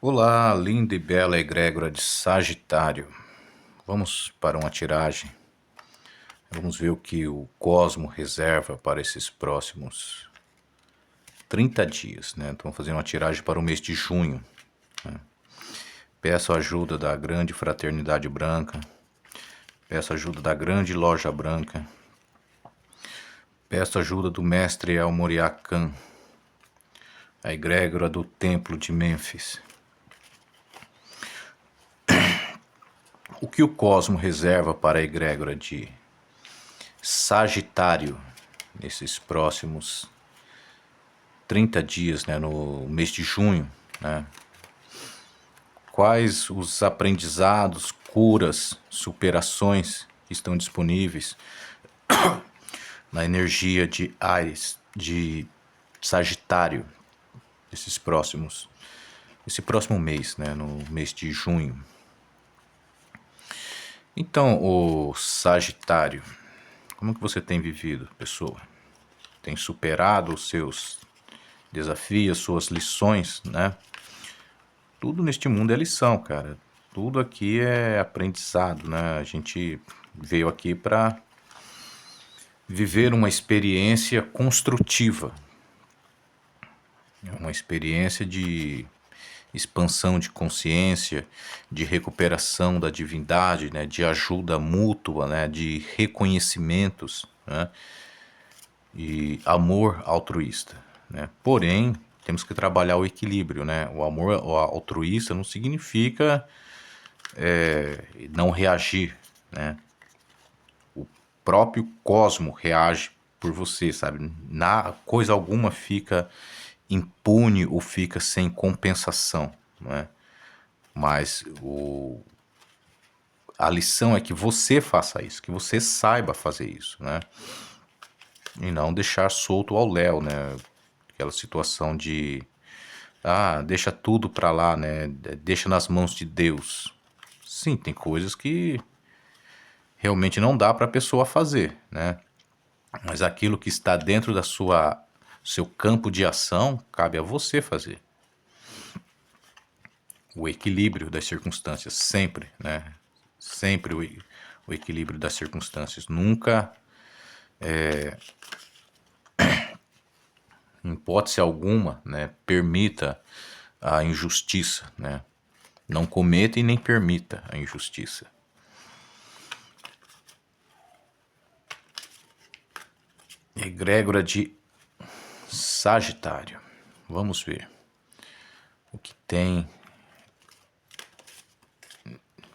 Olá, linda e bela egrégora de Sagitário. Vamos para uma tiragem. Vamos ver o que o Cosmo reserva para esses próximos 30 dias, né? Então, fazendo uma tiragem para o mês de junho. Peço a ajuda da grande fraternidade branca. Peço a ajuda da grande loja branca. Peço a ajuda do mestre El Moriacan, a egrégora do templo de Mênfis. O que o Cosmo reserva para a egrégora de Sagitário nesses próximos 30 dias, né, no mês de junho, né? Quais os aprendizados, curas, superações que estão disponíveis na energia de Áries, de Sagitário, esse próximo mês, né, no mês de junho. Então, o Sagitário, como que você tem vivido, pessoa? Tem superado os seus desafios, suas lições, né? Tudo neste mundo é lição, cara. Tudo aqui é aprendizado, né? A gente veio aqui para viver uma experiência construtiva. É uma experiência de expansão de consciência, de recuperação da divindade, né? De ajuda mútua, né? De reconhecimentos, né? E amor altruísta, né? Porém, temos que trabalhar o equilíbrio, né? O amor altruísta não significa não reagir, né? O próprio cosmo reage por você, sabe? Coisa alguma fica impune ou fica sem compensação, não é? Mas a lição é que você faça isso, que você saiba fazer isso, né? E não deixar solto ao léu, né? Aquela situação de deixa tudo pra lá, né? Deixa nas mãos de Deus. Sim, tem coisas que realmente não dá para a pessoa fazer, né? Mas aquilo que está dentro da seu campo de ação, cabe a você fazer. O equilíbrio das circunstâncias, sempre, né? Sempre o equilíbrio das circunstâncias. Nunca, em hipótese alguma, né, permita a injustiça, né? Não cometa e nem permita a injustiça. Egrégora de Sagitário. Vamos ver o que tem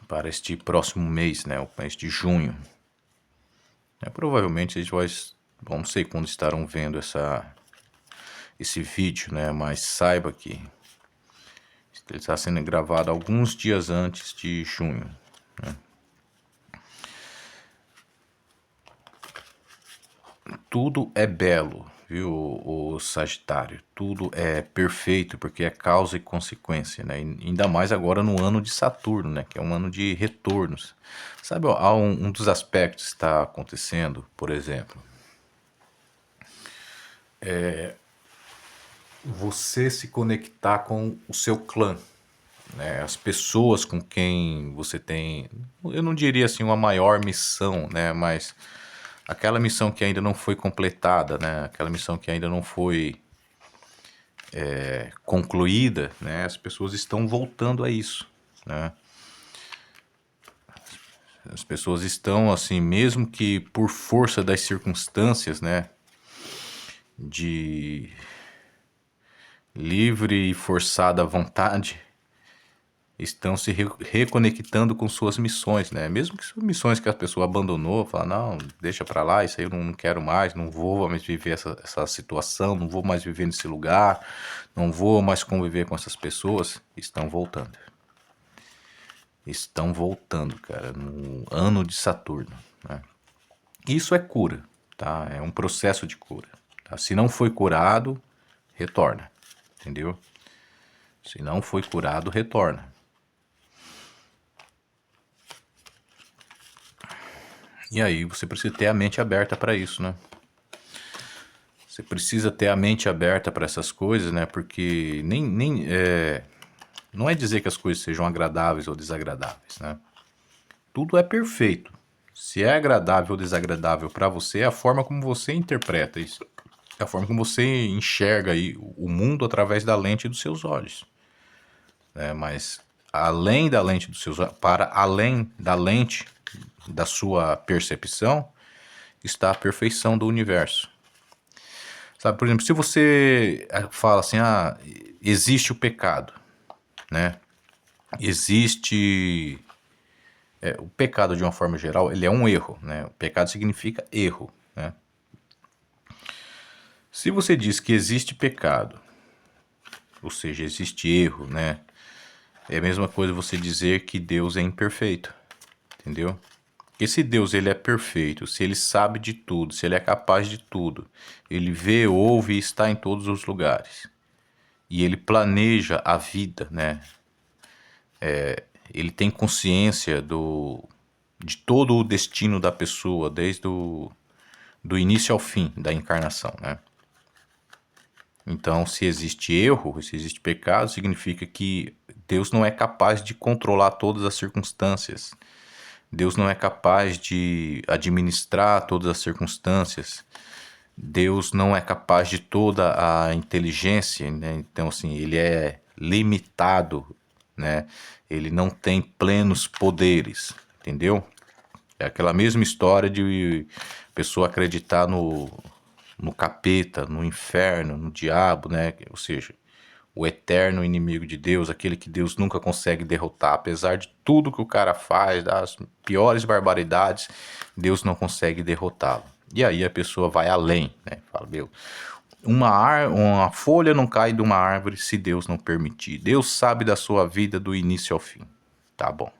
para este próximo mês, né, o mês de junho. Provavelmente vocês não sei quando estarão vendo esse vídeo, né, mas saiba que ele está sendo gravado alguns dias antes de junho, né? Tudo é belo, viu, o Sagitário? Tudo é perfeito porque é causa e consequência, né? E ainda mais agora no ano de Saturno, né? Que é um ano de retornos. Sabe, há um dos aspectos que está acontecendo, por exemplo, você se conectar com o seu clã, né? As pessoas com quem você tem, eu não diria assim uma maior missão, né? Mas aquela missão que ainda não foi completada, né? Aquela missão que ainda não foi concluída, né? As pessoas estão voltando a isso, né? As pessoas estão assim, mesmo que por força das circunstâncias, né? De livre e forçada vontade, estão se reconectando com suas missões, né? Mesmo que são missões que a pessoa abandonou, fala, não, deixa pra lá, isso aí eu não quero mais, não vou mais viver essa situação, não vou mais viver nesse lugar, não vou mais conviver com essas pessoas, estão voltando. Estão voltando, cara, no ano de Saturno, né? Isso é cura, tá? É um processo de cura, tá? Se não foi curado, retorna, entendeu? Se não foi curado, retorna. E aí você precisa ter a mente aberta para isso, né? Você precisa ter a mente aberta para essas coisas, né? Porque Não é dizer que as coisas sejam agradáveis ou desagradáveis, né? Tudo é perfeito. Se é agradável ou desagradável para você, é a forma como você interpreta isso. É a forma como você enxerga aí o mundo através da lente dos seus olhos. Mas além da lente dos seus olhos, para além da lente da sua percepção, está a perfeição do universo. Sabe, por exemplo, se você fala assim, existe o pecado, né? Existe... o pecado, de uma forma geral, ele é um erro, né? O pecado significa erro, né? Se você diz que existe pecado, ou seja, existe erro, né? É a mesma coisa você dizer que Deus é imperfeito, entendeu? Porque se Deus ele é perfeito, se ele sabe de tudo, se ele é capaz de tudo, ele vê, ouve e está em todos os lugares. E ele planeja a vida, né? Ele tem consciência de todo o destino da pessoa, desde do início ao fim da encarnação, né? Então, se existe erro, se existe pecado, significa que Deus não é capaz de controlar todas as circunstâncias. Deus não é capaz de administrar todas as circunstâncias. Deus não é capaz de toda a inteligência, né? Então, assim, ele é limitado, né? Ele não tem plenos poderes, entendeu? É aquela mesma história de pessoa acreditar no capeta, no inferno, no diabo, né? Ou seja, o eterno inimigo de Deus, aquele que Deus nunca consegue derrotar, apesar de tudo que o cara faz, das piores barbaridades, Deus não consegue derrotá-lo. E aí a pessoa vai além, né? Fala, meu, uma folha não cai de uma árvore se Deus não permitir. Deus sabe da sua vida do início ao fim. Tá bom.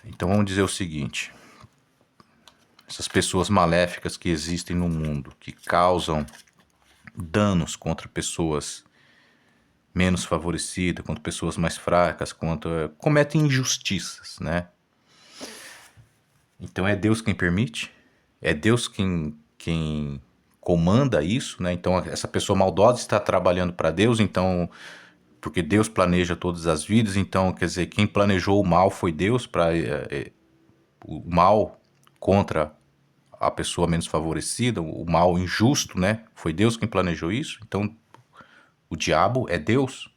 Então vamos dizer o seguinte: essas pessoas maléficas que existem no mundo, que causam danos contra pessoas menos favorecidas, contra pessoas mais fracas, cometem injustiças, né? Então é Deus quem permite, é Deus quem comanda isso, né? Então essa pessoa maldosa está trabalhando para Deus, então porque Deus planeja todas as vidas, então quer dizer, quem planejou o mal foi Deus para o mal contra a pessoa menos favorecida, o mal injusto, né? Foi Deus quem planejou isso. Então o diabo é Deus,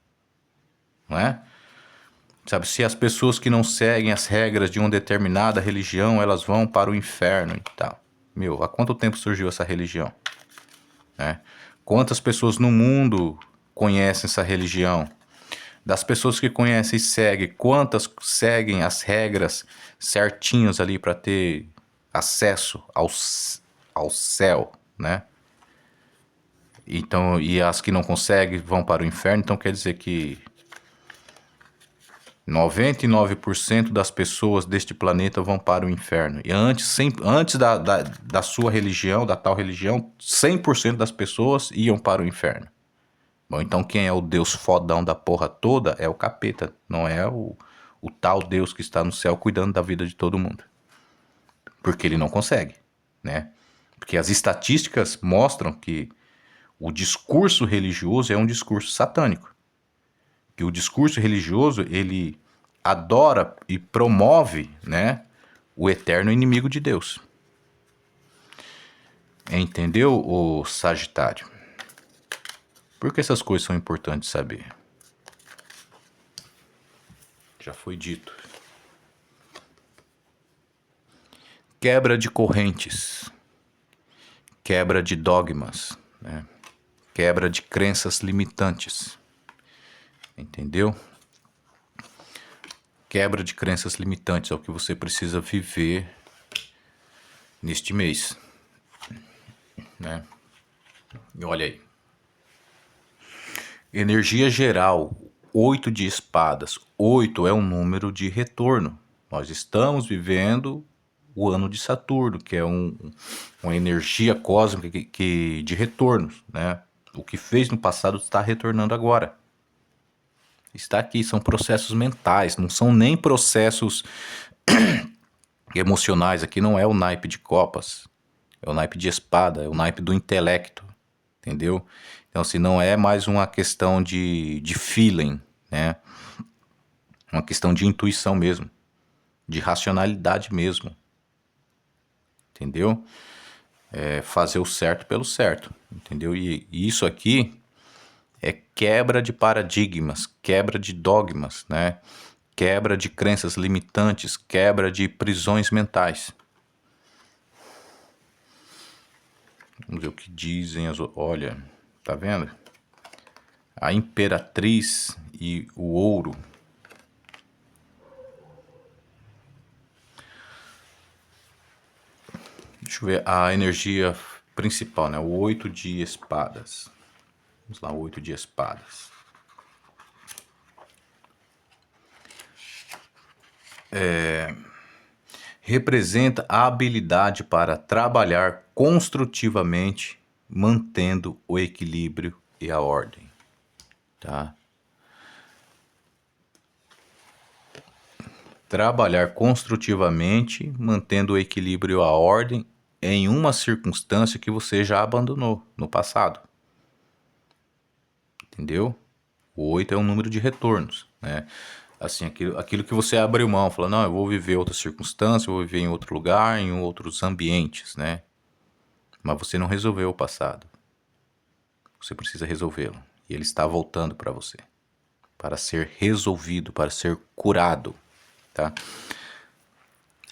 não é? Sabe, se as pessoas que não seguem as regras de uma determinada religião, elas vão para o inferno e tal. Meu, há quanto tempo surgiu essa religião? Né? Quantas pessoas no mundo conhecem essa religião? Das pessoas que conhecem e seguem, quantas seguem as regras certinhas ali para ter acesso ao céu, né? Então, e as que não conseguem vão para o inferno, então quer dizer que 99% das pessoas deste planeta vão para o inferno. E antes da sua religião, da tal religião, 100% das pessoas iam para o inferno. Bom, então quem é o Deus fodão da porra toda é o capeta, não é o tal Deus que está no céu cuidando da vida de todo mundo. Porque ele não consegue, né? Porque as estatísticas mostram que o discurso religioso é um discurso satânico. Que o discurso religioso, ele adora e promove, né, o eterno inimigo de Deus. Entendeu, o Sagitário? Por que essas coisas são importantes saber? Já foi dito. Quebra de correntes, quebra de dogmas, né? Quebra de crenças limitantes. Entendeu? Quebra de crenças limitantes é o que você precisa viver neste mês, né? E olha aí. Energia geral, 8 de espadas. 8 é um número de retorno. Nós estamos vivendo o ano de Saturno, que é uma energia cósmica de retornos, né? O que fez no passado está retornando agora. Está aqui, são processos mentais, não são nem processos emocionais. Aqui não é o naipe de copas, é o naipe de espada, é o naipe do intelecto, entendeu? Então, assim, não é mais uma questão de feeling, né? Uma questão de intuição mesmo, de racionalidade mesmo, entendeu? É fazer o certo pelo certo, entendeu? E isso aqui é quebra de paradigmas, quebra de dogmas, né? Quebra de crenças limitantes, quebra de prisões mentais. Vamos ver o que dizem as... Olha, tá vendo? A imperatriz e o ouro. Deixa eu ver a energia principal, né? O 8 de espadas. Vamos lá, o 8 de espadas. Representa a habilidade para trabalhar construtivamente, mantendo o equilíbrio e a ordem, tá? Trabalhar construtivamente, mantendo o equilíbrio e a ordem em uma circunstância que você já abandonou no passado. Entendeu? O 8 é um número de retornos, né? Assim, aquilo que você abriu mão, fala, não, eu vou viver outra circunstância, eu vou viver em outro lugar, em outros ambientes, né? Mas você não resolveu o passado. Você precisa resolvê-lo. E ele está voltando para você. Para ser resolvido, para ser curado, tá?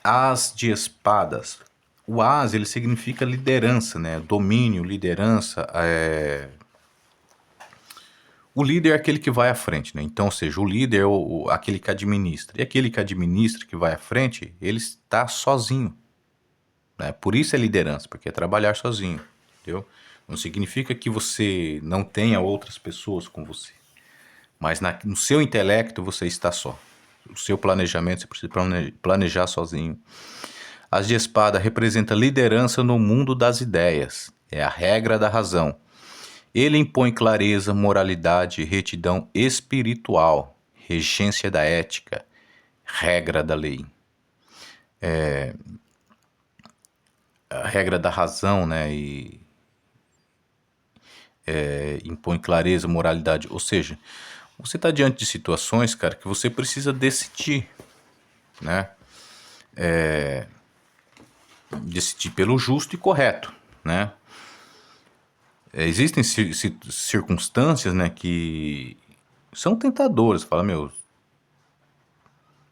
As de espadas. O as, ele significa liderança, né? Domínio, liderança, O líder é aquele que vai à frente, né? Então, ou seja, o líder é aquele que administra. E aquele que administra, que vai à frente, ele está sozinho, né? Por isso é liderança, porque é trabalhar sozinho, entendeu? Não significa que você não tenha outras pessoas com você. Mas no seu intelecto você está só. O seu planejamento você precisa planejar sozinho. As de espada representa liderança no mundo das ideias. É a regra da razão. Ele impõe clareza, moralidade, retidão espiritual, regência da ética, regra da lei. A regra da razão, né? Impõe clareza, moralidade. Ou seja, você está diante de situações, cara, que você precisa decidir, né? Decidir pelo justo e correto, né? Existem circunstâncias, né, que são tentadoras. Fala, meu,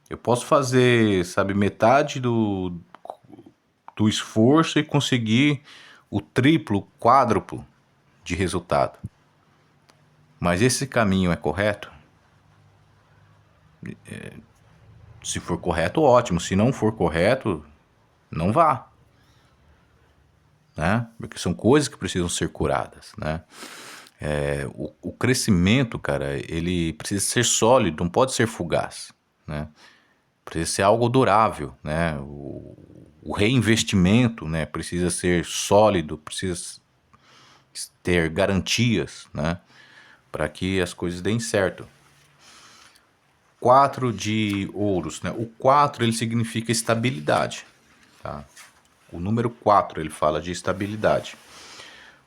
eu posso fazer, sabe, metade do esforço e conseguir o triplo, quádruplo de resultado. Mas esse caminho é correto? Se for correto, ótimo. Se não for correto, não vá, né? Porque são coisas que precisam ser curadas, né? O crescimento, cara, ele precisa ser sólido, não pode ser fugaz, né? Precisa ser algo durável, né? O reinvestimento, né, precisa ser sólido, precisa ter garantias, né, para que as coisas deem certo. 4 de ouros, né? O 4 ele significa estabilidade, tá? O número 4 ele fala de estabilidade.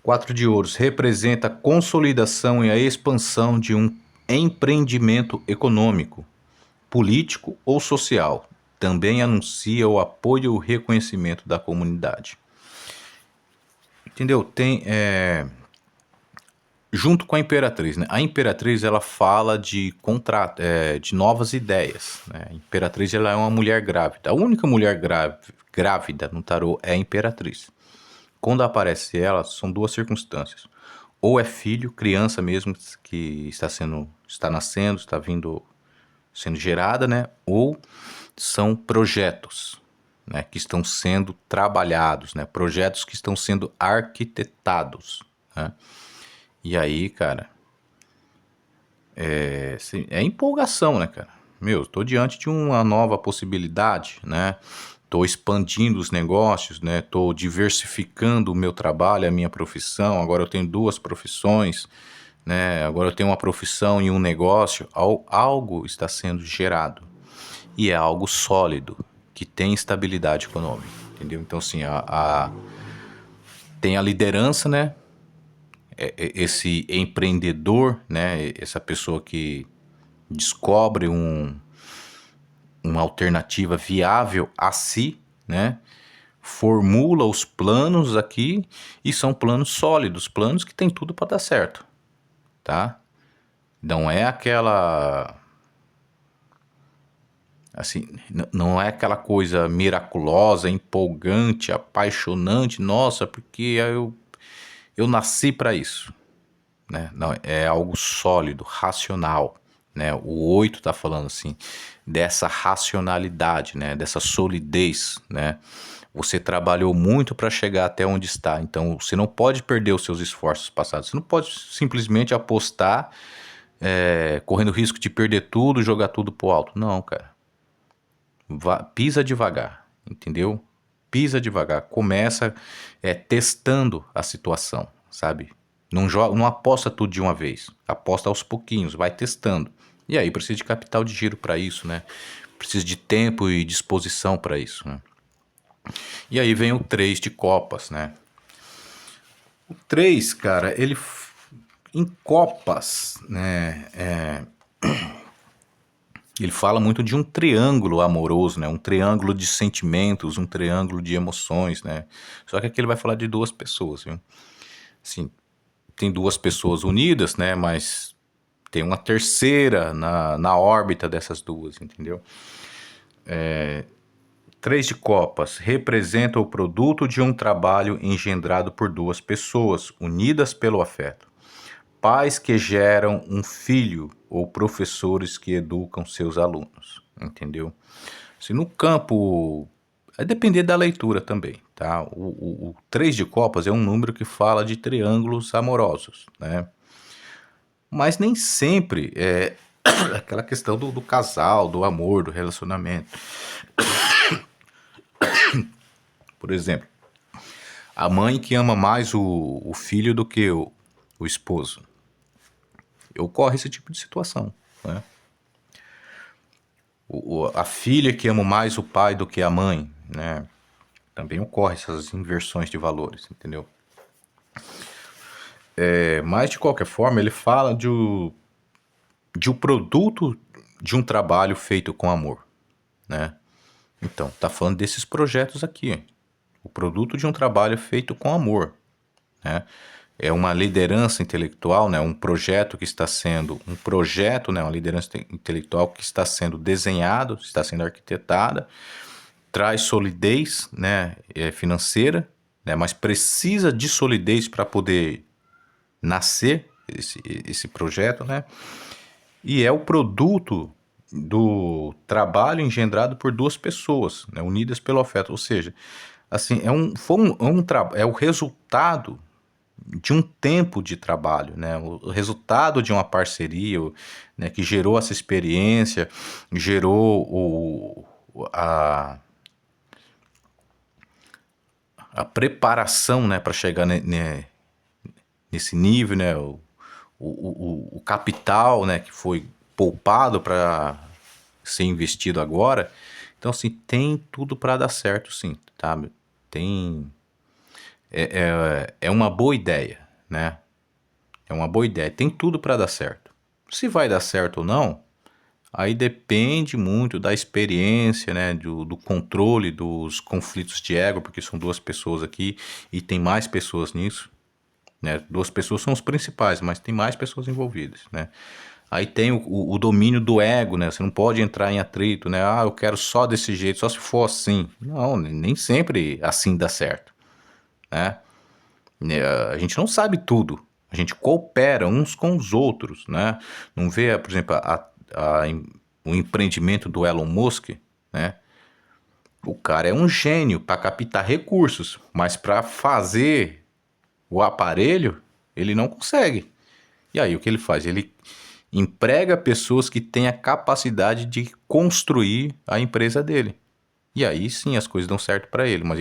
4 de ouros representa a consolidação e a expansão de um empreendimento econômico, político ou social. Também anuncia o apoio e o reconhecimento da comunidade. Entendeu? Tem junto com a Imperatriz, né? A Imperatriz ela fala de contrato, de novas ideias, né? A Imperatriz ela é uma mulher grávida. A única mulher grávida no tarô é a Imperatriz. Quando aparece ela, são duas circunstâncias. Ou é filho, criança mesmo, que está nascendo, está sendo gerada, né? Ou são projetos, né? Que estão sendo trabalhados, né? Projetos que estão sendo arquitetados, né? E aí, cara, é empolgação, né, cara? Meu, tô diante de uma nova possibilidade, né? Tô expandindo os negócios, né? Tô diversificando o meu trabalho, a minha profissão. Agora eu tenho duas profissões, né? Agora eu tenho uma profissão e um negócio. Algo está sendo gerado. E é algo sólido, que tem estabilidade econômica, entendeu? Então, assim, tem a liderança, né? Esse empreendedor, né? Essa pessoa que descobre uma alternativa viável a si, né? Formula os planos aqui e são planos sólidos, planos que tem tudo para dar certo, tá? Não é aquela, assim, não é aquela coisa miraculosa, empolgante, apaixonante, nossa, porque eu nasci para isso, né? Não, é algo sólido, racional, né? O 8 está falando assim, dessa racionalidade, né? Dessa solidez, né? Você trabalhou muito para chegar até onde está, então você não pode perder os seus esforços passados, você não pode simplesmente apostar, correndo o risco de perder tudo, jogar tudo pro alto. Não, cara. Pisa devagar, entendeu? Pisa devagar, começa testando a situação, sabe? Não aposta tudo de uma vez, aposta aos pouquinhos, vai testando. E aí precisa de capital de giro para isso, né? Precisa de tempo e disposição para isso, né? E aí vem o 3 de copas, né? O 3, cara, ele em copas, né? Ele fala muito de um triângulo amoroso, né? Um triângulo de sentimentos, um triângulo de emoções, né? Só que aqui ele vai falar de duas pessoas, viu? Assim, tem duas pessoas unidas, né? Mas tem uma terceira na órbita dessas duas, entendeu? 3 de copas representa o produto de um trabalho engendrado por duas pessoas, unidas pelo afeto. Pais que geram um filho ou professores que educam seus alunos, entendeu? Se no campo, vai depender da leitura também, tá? O 3 de copas é um número que fala de triângulos amorosos, né? Mas nem sempre é aquela questão do casal, do amor, do relacionamento. Por exemplo, a mãe que ama mais o filho do que o esposo. Ocorre esse tipo de situação, né? A filha que ama mais o pai do que a mãe, né? Também ocorre essas inversões de valores, entendeu? Mas de qualquer forma, ele fala de um produto de um trabalho feito com amor, né? Então, tá falando desses projetos aqui. O produto de um trabalho feito com amor, né? É uma liderança intelectual, né? Um projeto, né? Uma liderança intelectual que está sendo desenhado, está sendo arquitetada, traz solidez, né? Financeira, né? Mas precisa de solidez para poder nascer esse projeto, né? E é o produto do trabalho engendrado por duas pessoas, né? Unidas pelo afeto, ou seja, assim, é o resultado de um tempo de trabalho, né? O resultado de uma parceria, né? Que gerou essa experiência, gerou a preparação, né? Para chegar nesse nível, né? O capital, né? Que foi poupado para ser investido agora. Então, assim, tem tudo para dar certo, sim, tá? É uma boa ideia, né? É uma boa ideia. Tem tudo para dar certo. Se vai dar certo ou não, aí depende muito da experiência, né? Do controle dos conflitos de ego, porque são duas pessoas aqui e tem mais pessoas nisso, né? Duas pessoas são os principais, mas tem mais pessoas envolvidas, né? Aí tem o domínio do ego, né? Você não pode entrar em atrito, né? Ah, eu quero só desse jeito, só se for assim. Não, nem sempre assim dá certo, né? A gente não sabe tudo. A gente coopera uns com os outros, né? Não vê, por exemplo, o empreendimento do Elon Musk, né? O cara é um gênio para captar recursos, mas para fazer o aparelho, ele não consegue. E aí o que ele faz? Ele emprega pessoas que têm a capacidade de construir a empresa dele. E aí sim as coisas dão certo para ele, mas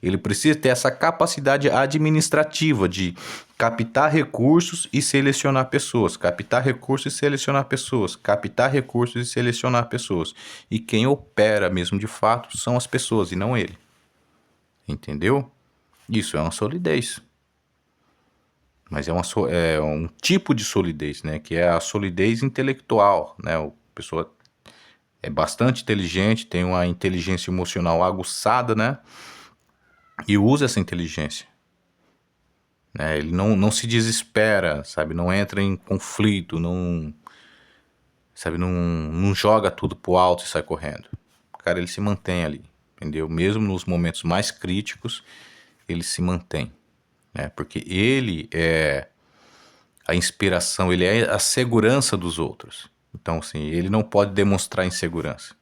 ele precisa ter essa capacidade administrativa de captar recursos e selecionar pessoas, captar recursos e selecionar pessoas, captar recursos e selecionar pessoas. E quem opera mesmo de fato são as pessoas e não ele. Entendeu? Isso é uma solidez. Mas é um tipo de solidez, né? Que é a solidez intelectual, né? A pessoa é bastante inteligente, tem uma inteligência emocional aguçada, né? E usa essa inteligência, né? Ele não se desespera, sabe? Não entra em conflito, sabe? Não joga tudo pro alto e sai correndo. O cara, ele se mantém ali, entendeu? Mesmo nos momentos mais críticos, ele se mantém, né? Porque ele é a inspiração, ele é a segurança dos outros. Então, assim, ele não pode demonstrar insegurança.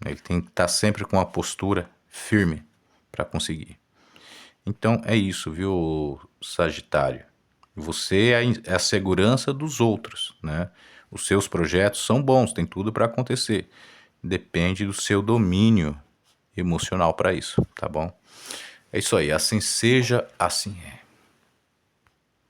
Ele tem que estar sempre com a postura firme para conseguir. Então, é isso, viu, Sagitário? Você é a segurança dos outros, né? Os seus projetos são bons, tem tudo para acontecer. Depende do seu domínio emocional para isso, tá bom? É isso aí, assim seja, assim é.